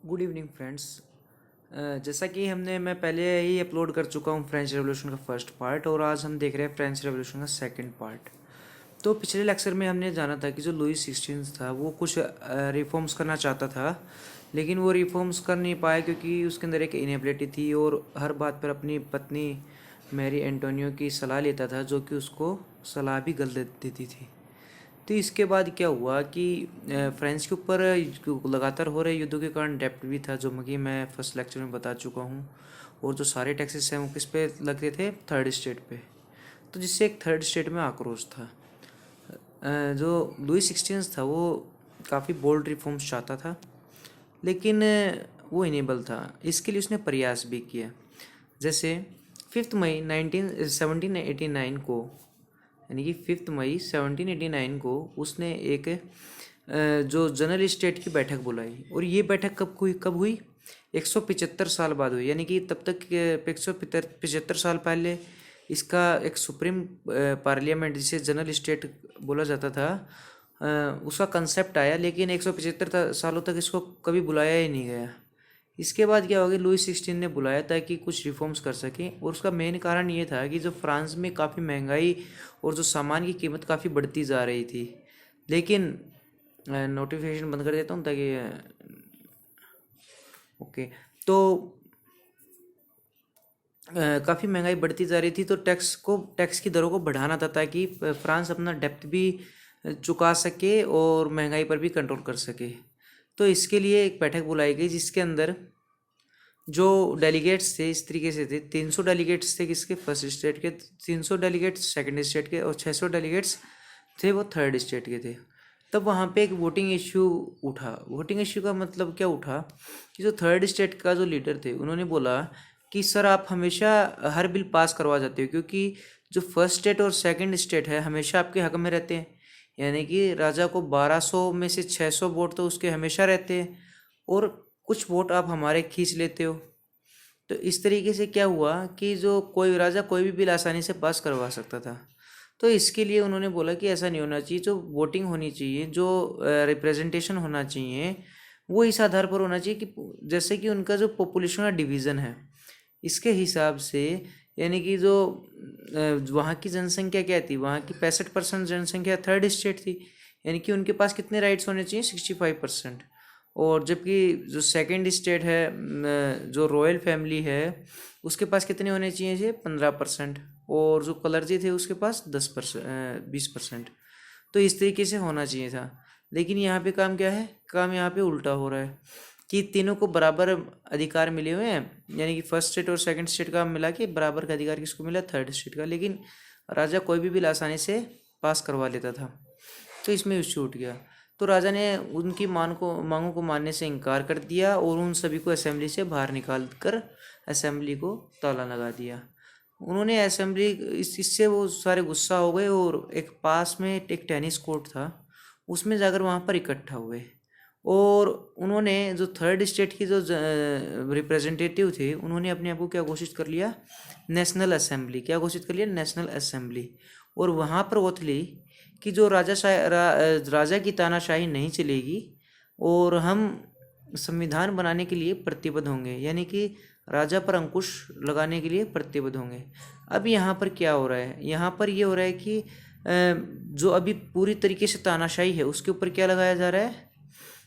Good evening friends. जैसा कि मैं पहले ही अपलोड कर चुका हूँ फ्रेंच रेवोल्यूशन का फर्स्ट पार्ट, और आज हम देख रहे हैं फ्रेंच रेवोल्यूशन का सेकंड पार्ट। तो पिछले लेक्चर में हमने जाना था कि जो लुई 16 था वो कुछ रिफॉर्म्स करना चाहता था, लेकिन वो रिफॉर्म्स कर नहीं पाया क्योंकि उसके अंदर एक इनेबिलिटी थी और हर बात पर अपनी पत्नी मैरी एंटोनियो की सलाह लेता था, जो कि उसको सलाह भी गलत देती थी। तो इसके बाद क्या हुआ कि फ्रांस के ऊपर लगातार हो रहे युद्धों के कारण डेप्ट भी था, जो कि मैं फर्स्ट लेक्चर में बता चुका हूँ। और जो सारे टैक्सेस हैं वो किस पे लगते थे? थर्ड स्टेट पे। तो जिससे एक थर्ड स्टेट में आक्रोश था। जो लुई 16 था वो काफ़ी बोल्ड रिफॉर्म्स चाहता था, लेकिन वो इनेबल था। इसके लिए उसने प्रयास भी किया। जैसे 5 मई 1789 को, यानी कि 5 मई 1789 को उसने एक जो जनरल स्टेट की बैठक बुलाई। और ये बैठक कब हुई? 175 साल बाद हुई। यानी कि तब तक 175 साल पहले इसका एक सुप्रीम पार्लियामेंट, जिसे जनरल स्टेट बोला जाता था, उसका कंसेप्ट आया, लेकिन 175 सालों तक इसको कभी बुलाया ही नहीं गया। इसके बाद क्या हो गया, लुई 16 ने बुलाया ताकि कुछ रिफॉर्म्स कर सकें। और उसका मेन कारण ये था कि जो फ्रांस में काफ़ी महंगाई और जो सामान की कीमत काफ़ी बढ़ती जा रही थी। लेकिन नोटिफिकेशन बंद कर देता हूँ ताकि ओके। तो काफ़ी महंगाई बढ़ती जा रही थी, तो टैक्स की दरों को बढ़ाना था ताकि फ्रांस अपना डेप्ट भी चुका सके और महंगाई पर भी कंट्रोल कर सके। तो इसके लिए एक बैठक बुलाई गई, जिसके अंदर जो डेलीगेट्स थे इस तरीके से थे। 300 डेलीगेट्स थे किसके? फर्स्ट स्टेट के। 300 डेलीगेट्स सेकंड स्टेट के, और 600 डेलीगेट्स थे वो थर्ड स्टेट के थे। तब वहाँ पे एक वोटिंग इश्यू उठा। वोटिंग इश्यू का मतलब क्या उठा कि जो थर्ड स्टेट का जो लीडर थे उन्होंने बोला कि सर, आप हमेशा हर बिल पास करवा जाते हो, क्योंकि जो फर्स्ट स्टेट और सेकंड स्टेट है हमेशा आपके हक में रहते हैं। यानी कि राजा को 1200 में से 600 वोट तो उसके हमेशा रहते हैं, और कुछ वोट आप हमारे खींच लेते हो। तो इस तरीके से क्या हुआ कि जो कोई राजा कोई भी बिल आसानी से पास करवा सकता था। तो इसके लिए उन्होंने बोला कि ऐसा नहीं होना चाहिए, जो वोटिंग होनी चाहिए, जो रिप्रेजेंटेशन होना चाहिए, वो इस आधार पर होना चाहिए कि जैसे कि उनका जो पॉपुलेशन का डिवीज़न है इसके हिसाब से। यानी कि जो वहाँ की जनसंख्या क्या थी, वहाँ की 65% जनसंख्या थर्ड स्टेट थी, यानी कि उनके पास कितने राइट्स होने चाहिए? 65%। और जबकि जो सेकंड स्टेट है, जो रॉयल फैमिली है, उसके पास कितने होने चाहिए? 15%। और जो कलर्जी थे उसके पास 20%। तो इस तरीके से होना चाहिए था। लेकिन यहाँ पे काम क्या है? काम यहाँ पे उल्टा हो रहा है कि तीनों को बराबर अधिकार मिले हुए हैं। यानी कि फर्स्ट स्टेट और सेकंड स्टेट का मिला के बराबर का अधिकार किसको मिला? थर्ड स्टेट का। लेकिन राजा कोई भी बिल आसानी से पास करवा लेता था। तो इसमें इश्यू उठ गया। तो राजा ने उनकी मांगों को मानने से इनकार कर दिया और उन सभी को असेंबली से बाहर निकाल कर असेंबली को ताला लगा दिया। उन्होंने असेंबली इससे वो सारे गुस्सा हो गए, और एक पास में एक टेनिस कोर्ट था, उसमें जाकर वहाँ पर इकट्ठा हुए। और उन्होंने जो थर्ड स्टेट की जो रिप्रेजेंटेटिव थे, उन्होंने अपने आप को क्या घोषित कर लिया? National assembly. क्या घोषित कर लिया? National assembly. और वहाँ पर वो थी कि जो राजा की तानाशाही नहीं चलेगी, और हम संविधान बनाने के लिए प्रतिबद्ध होंगे, यानी कि राजा पर अंकुश लगाने के लिए प्रतिबद्ध होंगे। अब यहाँ पर क्या हो रहा है? यहाँ पर ये हो रहा है कि जो अभी पूरी तरीके से तानाशाही है उसके ऊपर क्या लगाया जा रहा है?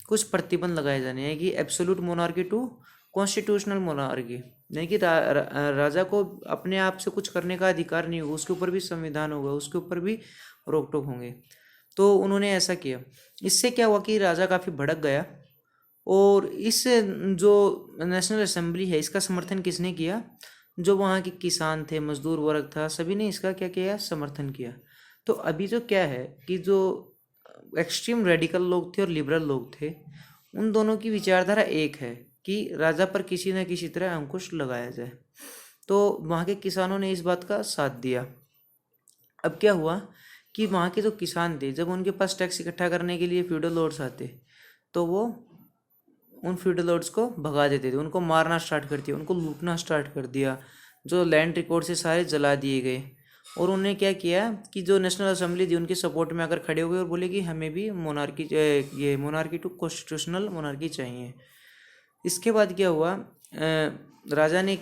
कुछ प्रतिबंध लगाए जाने हैं कि absolute monarchy to constitutional monarchy. यानी कि राजा को अपने आप से कुछ करने का अधिकार नहीं होगा, उसके ऊपर भी संविधान होगा, उसके ऊपर भी रोक टोक होंगे। तो उन्होंने ऐसा किया। इससे क्या हुआ कि राजा काफ़ी भड़क गया। और इस जो नेशनल असेंबली है इसका समर्थन किसने किया? जो वहाँ के किसान थे, मजदूर वर्ग था, सभी ने इसका क्या किया? समर्थन किया। तो अभी जो क्या है कि जो एक्सट्रीम रेडिकल लोग थे और लिबरल लोग थे, उन दोनों की विचारधारा एक है कि राजा पर किसी न किसी तरह अंकुश लगाया जाए। तो वहाँ के किसानों ने इस बात का साथ दिया। अब क्या हुआ कि वहाँ के जो किसान थे, जब उनके पास टैक्स इकट्ठा करने के लिए फ्यूडल लॉर्ड्स आते, तो वो उन फ्यूडल लॉर्ड्स को भगा देते थे, उनको मारना स्टार्ट कर दिया, उनको लूटना स्टार्ट कर दिया। जो लैंड रिकॉर्ड से सारे जला दिए गए। और उन्होंने क्या किया कि जो नेशनल असेंबली थी उनके सपोर्ट में आकर खड़े हुए और बोले कि हमें भी ये मोनार्की टू कॉन्स्टिट्यूशनल मोनार्की चाहिए। इसके बाद क्या हुआ, राजा ने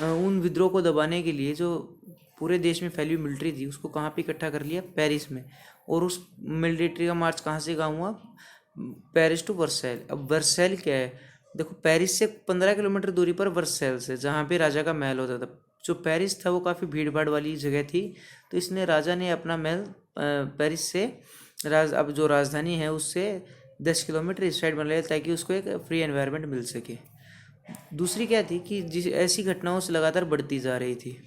उन विद्रोह को दबाने के लिए जो पूरे देश में फैली हुई मिलिट्री थी उसको कहाँ पे इकट्ठा कर लिया, पेरिस में। और उस मिलिट्री का मार्च कहाँ से कहाँ हुआ, पेरिस टू वर्सेल। अब वर्सेल क्या है, देखो पेरिस से 15 किलोमीटर दूरी पर वर्सेल से, जहाँ पे राजा का महल होता था। जो पेरिस था वो काफ़ी भीड़ भाड़ वाली जगह थी, तो इसने राजा ने अपना महल पेरिस से अब जो राजधानी है उससे 10 किलोमीटर इस साइड बना लिया, ताकि उसको एक फ्री एनवायरनमेंट मिल सके। दूसरी क्या थी कि जिस ऐसी घटनाओं से लगातार बढ़ती जा रही थी,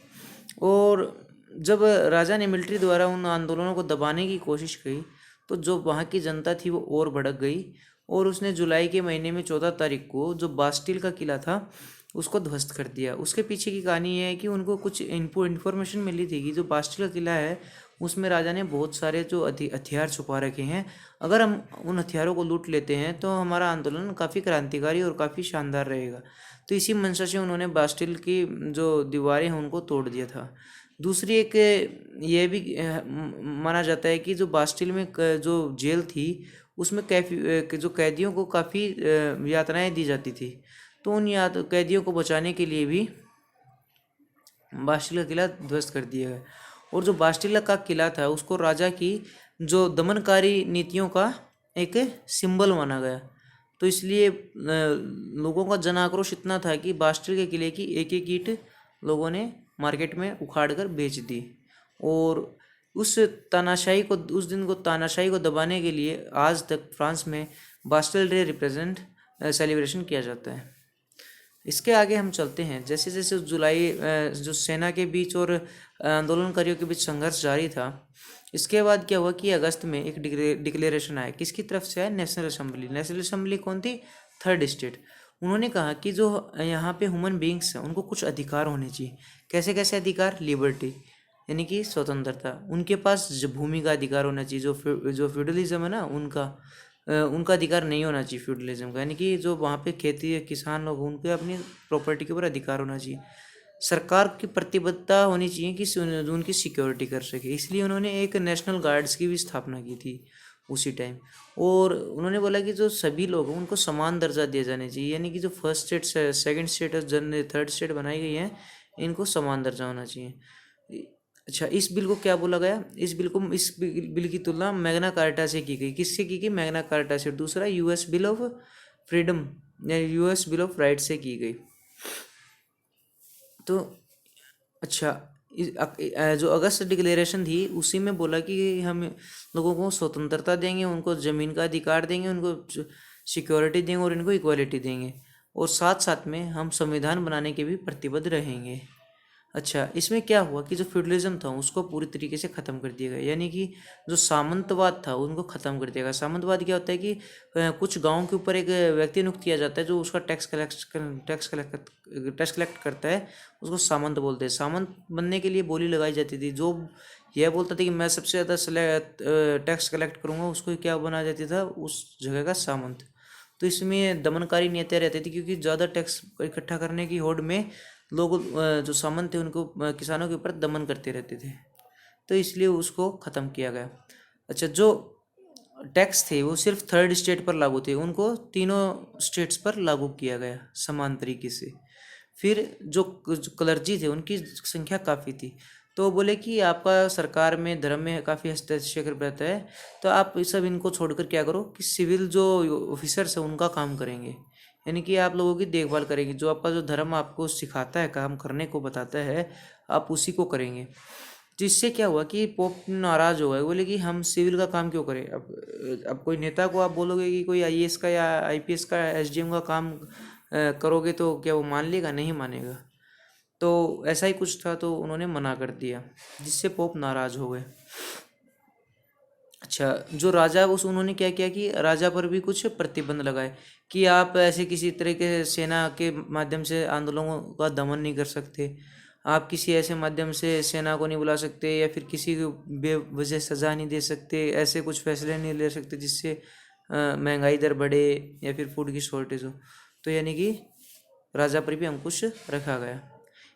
और जब राजा ने मिलिट्री द्वारा उन आंदोलनों को दबाने की कोशिश की तो जो वहाँ की जनता थी वो और भड़क गई, और उसने जुलाई के महीने में 14 तारीख को जो बास्टिल का किला था उसको ध्वस्त कर दिया। उसके पीछे की कहानी ये है कि उनको कुछ इन्फॉर्मेशन मिली थी कि जो बास्टिल का किला है उसमें राजा ने बहुत सारे जो हथियार छुपा रखे हैं, अगर हम उन हथियारों को लूट लेते हैं तो हमारा आंदोलन काफ़ी क्रांतिकारी और काफ़ी शानदार रहेगा। तो इसी मंशा से उन्होंने बास्टिल की जो दीवारें हैं उनको तोड़ दिया था। दूसरी एक ये भी माना जाता है कि जो बास्टिल में जो जेल थी उसमें कैफी जो कैदियों को काफ़ी यातनाएं दी जाती थी, तो उन कैदियों को बचाने के लिए भी बास्टिल का किला ध्वस्त कर दिया गया। और जो बास्टिल का किला था उसको राजा की जो दमनकारी नीतियों का एक सिंबल माना गया। तो इसलिए लोगों का जन आक्रोश इतना था कि बास्टिल के किले की एक एक ईंट लोगों ने मार्केट में उखाड़ कर बेच दी। और उस दिन को तानाशाही को दबाने के लिए आज तक फ्रांस में बास्टिल डे रिप्रेजेंट सेलिब्रेशन किया जाता है। इसके आगे हम चलते हैं। जैसे जैसे जुलाई जो सेना के बीच और आंदोलनकारियों के बीच संघर्ष जारी था, इसके बाद क्या हुआ कि अगस्त में एक डिक्लेरेशन आया। किसकी तरफ से आया? नेशनल असेंबली कौन थी? Third state. उन्होंने कहा कि जो यहाँ पे ह्यूमन बींग्स हैं उनको कुछ अधिकार होने चाहिए। कैसे कैसे अधिकार? लिबर्टी यानी कि स्वतंत्रता, उनके पास भूमि का अधिकार होना चाहिए। जो फ्यूडलिज्म है ना उनका अधिकार नहीं होना चाहिए फ्यूडलिज्म का, यानी कि जो वहाँ पे खेती किसान लोग उनके अपनी प्रॉपर्टी के ऊपर अधिकार होना चाहिए। सरकार की प्रतिबद्धता होनी चाहिए कि उनकी सिक्योरिटी कर सके, इसलिए उन्होंने एक नेशनल गार्ड्स की भी स्थापना की थी उसी टाइम। और उन्होंने बोला कि जो सभी लोग हैं उनको समान दर्जा दिया जाना चाहिए, यानी कि जो फर्स्ट स्टेट, सेकंड स्टेट और थर्ड स्टेट बनाई गई हैं इनको समान दर्जा होना चाहिए। अच्छा, इस बिल को क्या बोला गया? इस बिल की तुलना मैग्ना कार्टा से की गई। किससे की गई? मैग्ना कार्टा से। दूसरा यूएस बिल ऑफ फ्रीडम या यूएस बिल ऑफ राइट से की गई। तो अच्छा, जो अगस्त डिक्लेरेशन थी उसी में बोला कि हम लोगों को स्वतंत्रता देंगे, उनको ज़मीन का अधिकार देंगे, उनको सिक्योरिटी देंगे और इनको इक्वालिटी देंगे, और साथ साथ में हम संविधान बनाने के भी प्रतिबद्ध रहेंगे। अच्छा, इसमें क्या हुआ कि जो फ्यूडलिज्म था उसको पूरी तरीके से ख़त्म कर दिया गया, यानी कि जो सामंतवाद था उनको ख़त्म कर दिया गया। सामंतवाद क्या होता है कि कुछ गांव के ऊपर एक व्यक्ति नियुक्त किया जाता है जो उसका टैक्स कलेक्ट करता है, उसको सामंत बोलते हैं। सामंत बनने के लिए बोली लगाई जाती थी। जो यह बोलता था कि मैं सबसे ज़्यादा टैक्स कलेक्ट करूँगा उसको क्या बना जाती था? उस जगह का सामंत। तो इसमें दमनकारी नीतियाँ रहती थी, क्योंकि ज़्यादा टैक्स इकट्ठा करने की होड़ में लोग जो सामंत थे उनको किसानों के ऊपर दमन करते रहते थे, तो इसलिए उसको ख़त्म किया गया। अच्छा, जो टैक्स थे वो सिर्फ थर्ड स्टेट पर लागू थे, उनको तीनों स्टेट्स पर लागू किया गया समान तरीके से। फिर जो क्लर्जी थे उनकी संख्या काफ़ी थी, तो बोले कि आपका सरकार में धर्म में काफ़ी हस्तक्षेप रहता है, तो आप सब इनको छोड़कर क्या करो कि सिविल जो ऑफिसर्स हैं उनका काम करेंगे, यानी कि आप लोगों की देखभाल करेंगे। जो आपका जो धर्म आपको सिखाता है, काम करने को बताता है, आप उसी को करेंगे। जिससे क्या हुआ कि पोप नाराज़ हो गए, बोले कि हम सिविल का काम क्यों करें। अब कोई नेता को आप बोलोगे कि कोई आईएएस का या आईपीएस का एसडीएम का काम करोगे तो क्या वो मान लेगा? नहीं मानेगा। तो ऐसा ही कुछ था, तो उन्होंने मना कर दिया, जिससे पोप नाराज़ हो गए। अच्छा, जो राजा उन्होंने क्या किया कि राजा पर भी कुछ प्रतिबंध लगाए कि आप ऐसे किसी तरह के सेना के माध्यम से आंदोलनों का दमन नहीं कर सकते, आप किसी ऐसे माध्यम से सेना को नहीं बुला सकते, या फिर किसी को बेवजह सज़ा नहीं दे सकते, ऐसे कुछ फैसले नहीं ले सकते जिससे महंगाई दर बढ़े या फिर फूड की शॉर्टेज हो। तो यानी कि राजा पर भी अंकुश रखा गया।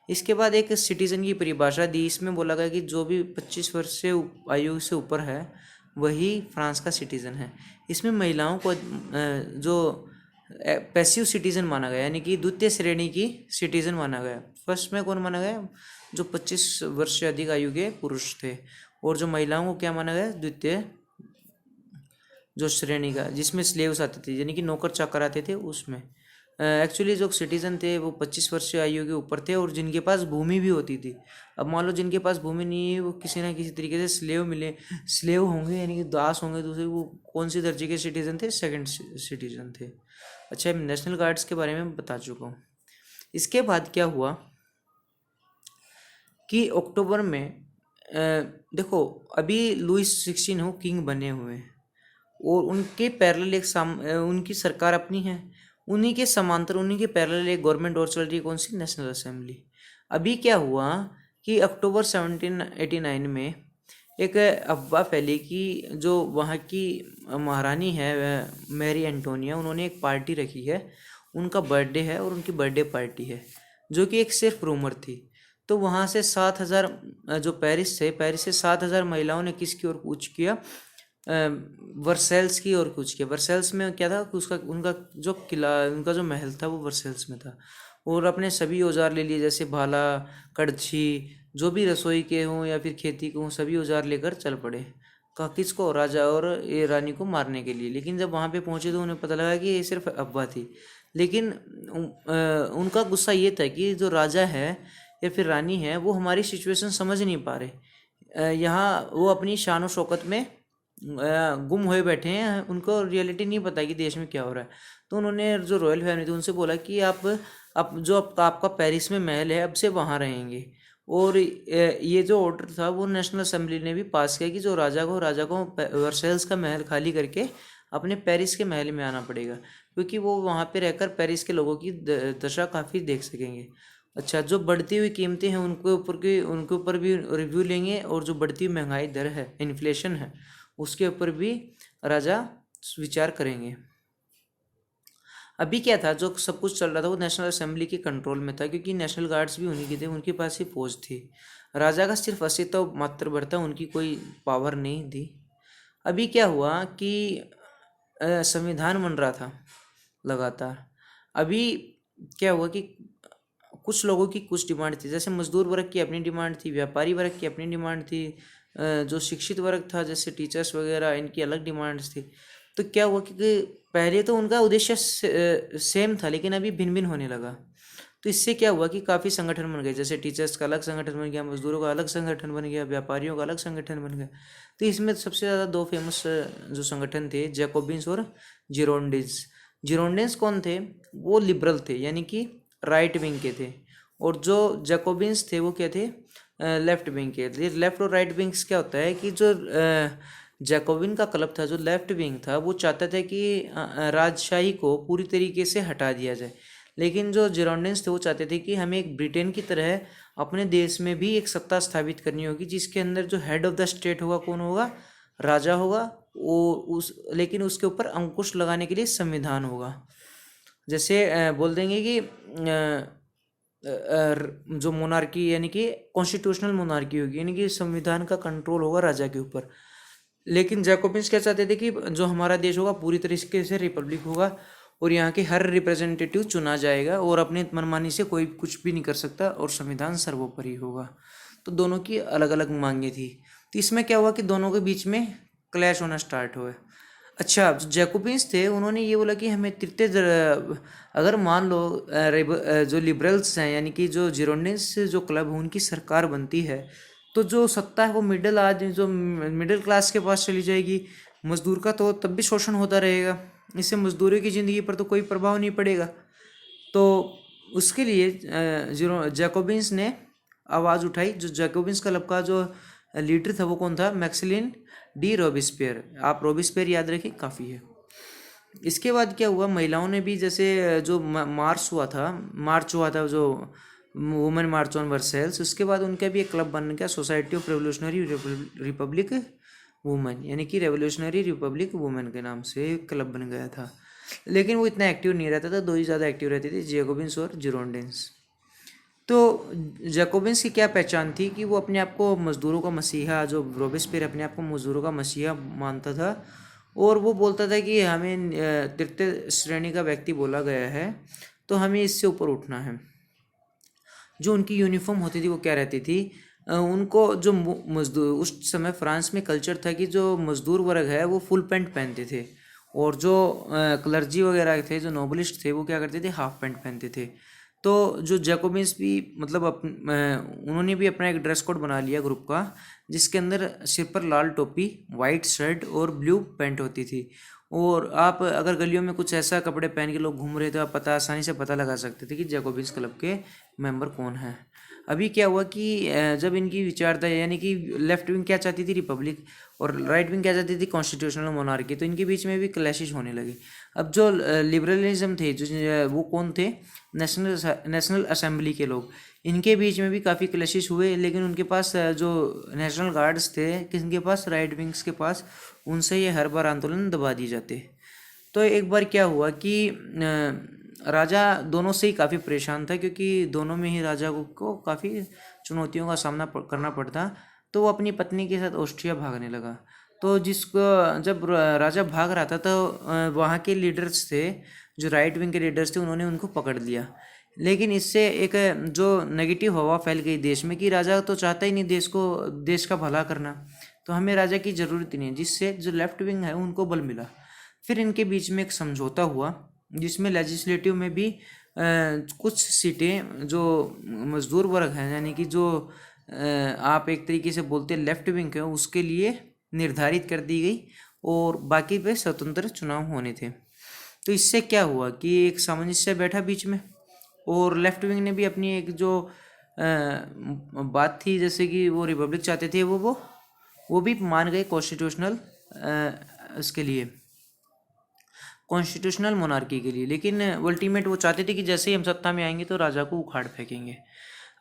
इसके बाद एक सिटीज़न की परिभाषा दी। इसमें बोला गया कि जो भी 25 वर्ष से आयु से ऊपर है वही फ्रांस का सिटीज़न है। इसमें महिलाओं को जो पैसिव सिटीजन माना गया, यानी कि द्वितीय श्रेणी की सिटीजन माना गया। फर्स्ट में कौन माना गया? जो 25 वर्ष से अधिक आयु के पुरुष थे। और जो महिलाओं को क्या माना गया? द्वितीय जो श्रेणी का, जिसमें स्लेव्स आते थे, यानी कि नौकर चाकर आते थे, उसमें एक्चुअली जो सिटीजन थे वो 25 वर्ष से आयु के ऊपर थे और जिनके पास भूमि भी होती थी। अब मान लो जिनके पास भूमि नहीं है, वो किसी ना किसी तरीके से स्लेव मिले, स्लेव होंगे यानी कि दास होंगे दूसरे, वो कौन सी दर्जे के सिटीजन थे? सेकंड सिटीजन थे। अच्छा, मैं नेशनल गार्ड्स के बारे में बता चुका हूँ। इसके बाद क्या हुआ कि अक्टूबर में देखो अभी लुइस 16 हो किंग बने हुए हैं और उनके पैरेलल एक उनकी सरकार अपनी है, उन्हीं के समांतर उन्हीं के पैरेलल एक गवर्नमेंट और चल रही है, कौन सी? National assembly. अभी क्या हुआ कि अक्टूबर 1789 में एक अफवाह फैली कि जो वहाँ की महारानी है मैरी एंटोनिया, उन्होंने एक पार्टी रखी है, उनका बर्थडे है और उनकी बर्थडे पार्टी है, जो कि एक सिर्फ रूमर थी। तो वहाँ से 7,000 जो पेरिस से 7,000 महिलाओं ने किसकी ओर कूच किया? वर्सेल्स की ओर कूच किया। वर्सेल्स में क्या था? उसका उनका जो किला, उनका जो महल था वो वर्सेल्स में था। और अपने सभी औजार ले लिए, जैसे भाला, कड़छी, जो भी रसोई के हों या फिर खेती के हों, सभी औजार लेकर चल पड़े। कहा किसको? राजा और ये रानी को मारने के लिए। लेकिन जब वहाँ पे पहुँचे तो उन्हें पता लगा कि ये सिर्फ अफवाह थी। लेकिन उनका गुस्सा ये था कि जो राजा है या फिर रानी है वो हमारी सिचुएशन समझ नहीं पा रहे, यहाँ वो अपनी शान और शौकत में गुम हुए बैठे हैं, उनको रियलिटी नहीं पता कि देश में क्या हो रहा है। तो उन्होंने जो रॉयल फैमिली थी उनसे बोला कि आप जो आपका पेरिस में महल है अब से वहाँ रहेंगे। और ये जो ऑर्डर था वो नेशनल असेंबली ने भी पास किया कि जो राजा को वर्सेल्स का महल खाली करके अपने पेरिस के महल में आना पड़ेगा, क्योंकि वो वहाँ पे रहकर पेरिस के लोगों की दशा काफ़ी देख सकेंगे। अच्छा, जो बढ़ती हुई कीमतें हैं उनके ऊपर भी रिव्यू लेंगे, और जो बढ़ती हुई महंगाई दर है, इन्फ्लेशन है, उसके ऊपर भी राजा विचार करेंगे। अभी क्या था, जो सब कुछ चल रहा था वो नेशनल असेंबली के कंट्रोल में था, क्योंकि नेशनल गार्ड्स भी उन्हीं के थे, उनके पास ही फौज थी। राजा का सिर्फ अस्तित्व मात्र भर था, उनकी कोई पावर नहीं थी। अभी क्या हुआ कि संविधान बन रहा था लगातार। अभी क्या हुआ कि कुछ लोगों की कुछ डिमांड थी, जैसे मजदूर वर्ग की अपनी डिमांड थी, व्यापारी वर्ग की अपनी डिमांड थी, जो शिक्षित वर्ग था जैसे टीचर्स वगैरह, इनकी अलग डिमांड्स थी। तो क्या हुआ कि पहले तो उनका उद्देश्य सेम था, लेकिन अभी भिन्न भिन्न होने लगा। तो इससे क्या हुआ कि काफ़ी संगठन बन गए, जैसे टीचर्स का अलग संगठन बन गया, मजदूरों का अलग संगठन बन गया, व्यापारियों का अलग संगठन बन गया। तो इसमें सबसे ज़्यादा दो फेमस जो संगठन थे, जैकोबिन्स और जिरोंडिन्स। जिरोंडिन्स कौन थे? वो लिबरल थे, यानी कि राइट विंग के थे। और जो जैकोबिन्स थे वो क्या थे? लेफ्ट विंग के। लेफ्ट और राइट विंग्स क्या होता है कि जो जैकोबिन का क्लब था, जो लेफ्ट विंग था, वो चाहता था कि राजशाही को पूरी तरीके से हटा दिया जाए। लेकिन जो जिरोंडिन्स थे वो चाहते थे कि हमें एक ब्रिटेन की तरह अपने देश में भी एक सत्ता स्थापित करनी होगी, जिसके अंदर जो हेड ऑफ द स्टेट होगा कौन होगा? राजा होगा। लेकिन उसके ऊपर अंकुश लगाने के लिए संविधान होगा। जैसे बोल देंगे कि जो मोनार्की यानी कि कॉन्स्टिट्यूशनल मोनार्की होगी, यानी कि संविधान का कंट्रोल होगा राजा के ऊपर। लेकिन जैकोबिन्स क्या चाहते थे कि जो हमारा देश होगा पूरी तरीके से रिपब्लिक होगा और यहाँ के हर रिप्रेजेंटेटिव चुना जाएगा और अपनी मनमानी से कोई कुछ भी नहीं कर सकता और संविधान सर्वोपरि होगा। तो दोनों की अलग अलग मांगे थी। तो इसमें क्या हुआ कि दोनों के बीच में क्लैश होना स्टार्ट हुआ। अच्छा, जो जैकोबिन्स थे उन्होंने ये बोला कि हमें अगर मान लो जो लिबरल्स हैं यानी कि जो जिरोंडिन्स जो क्लब है उनकी सरकार बनती है, तो जो सत्ता है वो मिडिल क्लास के पास चली जाएगी। मजदूर का तो तब भी शोषण होता रहेगा, इससे मजदूरों की ज़िंदगी पर तो कोई प्रभाव नहीं पड़ेगा। तो उसके लिए जैकोबिन्स ने आवाज़ उठाई। जो जैकोबिन्स क्लब का जो लीडर था वो कौन था? मैक्सिलिन डी रॉबिस्पियर। आप रॉबिस्पियर याद रखें, काफ़ी है। इसके बाद क्या हुआ, महिलाओं ने भी जैसे जो मार्च हुआ था जो वुमेन मार्च ऑन वर्सेल्स, उसके बाद उनका भी एक क्लब बन गया, society of revolutionary Republic women, यानी कि रेवोल्यूशनरी रिपब्लिक वुमेन के नाम से क्लब बन गया था। लेकिन वो इतना एक्टिव नहीं रहता था, दो ही ज़्यादा एक्टिव रहते थे, जैकोबिन्स और जिरोंडिन्स। तो जैकोबिन्स की क्या पहचान थी कि वो अपने आप को मज़दूरों का मसीहा, जो रॉबिस्पियर अपने आप को मज़दूरों का मसीहा मानता था और वो बोलता था कि हमें तृतीय श्रेणी का व्यक्ति बोला गया है, तो हमें इससे ऊपर उठना है। जो उनकी यूनिफॉर्म होती थी वो क्या रहती थी, उनको जो मजदूर, उस समय फ्रांस में कल्चर था कि जो मजदूर वर्ग है वो फुल पैंट पहनते थे, और जो क्लर्जी वगैरह थे, जो नोबलिस्ट थे, वो क्या करते थे, हाफ पैंट पहनते थे। तो जो जैकोबिन्स भी मतलब उन्होंने भी अपना एक ड्रेस कोड बना लिया ग्रुप का, जिसके अंदर सिर पर लाल टोपी, वाइट शर्ट और ब्लू पैंट होती थी। और आप अगर गलियों में कुछ ऐसा कपड़े पहन के लोग घूम रहे थे, आप आसानी से पता लगा सकते थे कि जैकोबिन्स क्लब के मेंबर कौन है। अभी क्या हुआ कि जब इनकी विचारधारा, यानी कि लेफ्ट विंग क्या चाहती थी, रिपब्लिक, और राइट विंग क्या चाहती थी, कॉन्स्टिट्यूशनल मोनार्की, तो इनके बीच में भी क्लैशेस होने लगे। अब जो लिबरलिज्म थे, जो वो कौन थे, नेशनल असेंबली के लोग, इनके बीच में भी काफ़ी क्लैशेस हुए। लेकिन उनके पास जो नेशनल गार्ड्स थे, किसके पास, राइट विंग्स के पास, उनसे ये हर बार आंदोलन दबा दिए जाते। तो एक बार क्या हुआ कि राजा दोनों से ही काफ़ी परेशान था, क्योंकि दोनों में ही राजा को काफ़ी चुनौतियों का सामना करना पड़ता। तो वो अपनी पत्नी के साथ ऑस्ट्रिया भागने लगा। तो जब राजा भाग रहा था, तो वहाँ के लीडर्स थे, जो राइट विंग के लीडर्स थे, उन्होंने उनको पकड़ लिया। लेकिन इससे एक जो नेगेटिव हवा फैल गई देश में कि राजा तो चाहता ही नहीं देश का भला करना, तो हमें राजा की ज़रूरत ही नहीं, जिससे जो लेफ्ट विंग है उनको बल मिला। फिर इनके बीच में एक समझौता हुआ, जिसमें लेजिस्लेटिव में भी कुछ सीटें जो मजदूर वर्ग हैं, यानी कि जो आप एक तरीके से बोलते हैं लेफ्ट विंग है, उसके लिए निर्धारित कर दी गई, और बाकी पे स्वतंत्र चुनाव होने थे। तो इससे क्या हुआ कि एक सामंजस्य बैठा बीच में, और लेफ्ट विंग ने भी अपनी एक जो बात थी, जैसे कि वो रिपब्लिक चाहते थे, वो भी मान गए कॉन्स्टिट्यूशनल इसके लिए, कॉन्स्टिट्यूशनल मोनार्की के लिए। लेकिन अल्टीमेट वो चाहते थे कि जैसे ही हम सत्ता में आएंगे तो राजा को उखाड़ फेंकेंगे।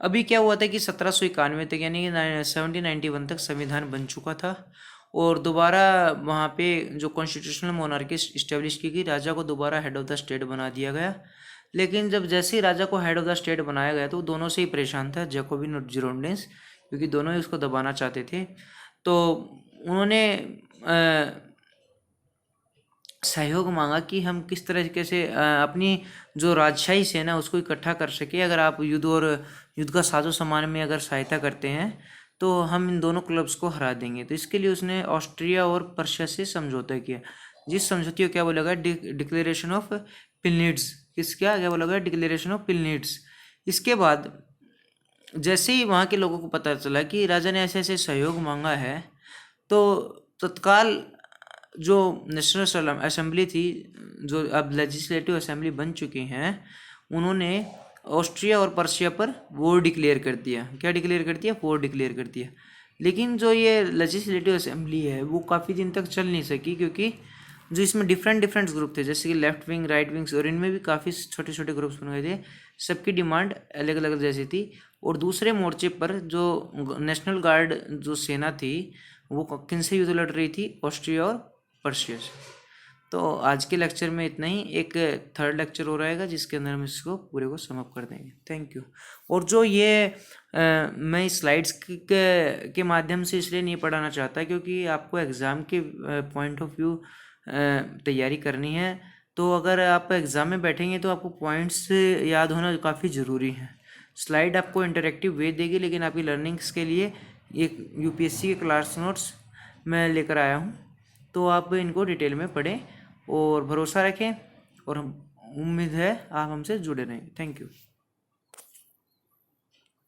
अभी क्या हुआ था कि 1791 तक, यानी कि 1791 तक संविधान बन चुका था, और दोबारा वहाँ पे जो कॉन्स्टिट्यूशनल मोनार्की इस्टेब्लिश की गई, राजा को दोबारा हेड ऑफ द स्टेट बना दिया गया। लेकिन जब जैसे ही राजा को हेड ऑफ द स्टेट बनाया गया, तो दोनों से ही परेशान था, जैकोबिन और जिरोंडेंस, क्योंकि दोनों ही उसको दबाना चाहते थे। तो उन्होंने सहयोग मांगा कि हम किस तरीके से अपनी जो राजशाही सेना उसको इकट्ठा कर सके। अगर आप युद्ध का साजो सामान में अगर सहायता करते हैं, तो हम इन दोनों क्लब्स को हरा देंगे। तो इसके लिए उसने ऑस्ट्रिया और पर्शिया से समझौता किया, जिस समझौते को क्या बोला गया, डिक्लेरेशन ऑफ पिलनीड्स। क्या बोला गया, डिक्लेरेशन ऑफ पिलनीड्स। इसके बाद जैसे ही वहाँ के लोगों को पता चला कि राजा ने ऐसे ऐसे सहयोग मांगा है, तो तत्काल जो नेशनल असेंबली थी, जो अब लेजिस्लेटिव असेंबली बन चुकी हैं, उन्होंने ऑस्ट्रिया और पर्शिया पर वॉर डिक्लेयर कर दिया। क्या डिक्लेयर कर दिया, वॉर डिक्लेयर कर दिया। लेकिन जो ये लेजिस्लेटिव असेंबली है वो काफ़ी दिन तक चल नहीं सकी, क्योंकि जो इसमें डिफरेंट ग्रुप थे, जैसे कि लेफ्ट विंग, राइट विंग्स, और इनमें भी काफ़ी छोटे छोटे ग्रुप्स बन गए थे। सबकी डिमांड अलग अलग जैसी थी। और दूसरे मोर्चे पर जो नेशनल गार्ड जो सेना थी, वो किन से युद्ध लड़ रही थी, ऑस्ट्रिया और पर्शिया से। तो आज के लेक्चर में इतना ही। एक थर्ड लेक्चर हो रहेगा, जिसके अंदर हम इसको पूरे को समअप कर देंगे। Thank you. और जो ये मैं स्लाइड्स के माध्यम से इसलिए नहीं पढ़ाना चाहता, क्योंकि आपको एग्ज़ाम के पॉइंट ऑफ व्यू तैयारी करनी है। तो अगर आप एग्ज़ाम में बैठेंगे तो आपको पॉइंट्स याद होना काफ़ी ज़रूरी है। स्लाइड आपको इंटरेक्टिव वे देगी, लेकिन आपकी लर्निंग्स के लिए एक यूपीएससी के क्लास नोट्स मैं लेकर आया हूँ, तो आप इनको डिटेल में पढ़ें और भरोसा रखें, और उम्मीद है आप हमसे जुड़े रहेंगे। Thank you.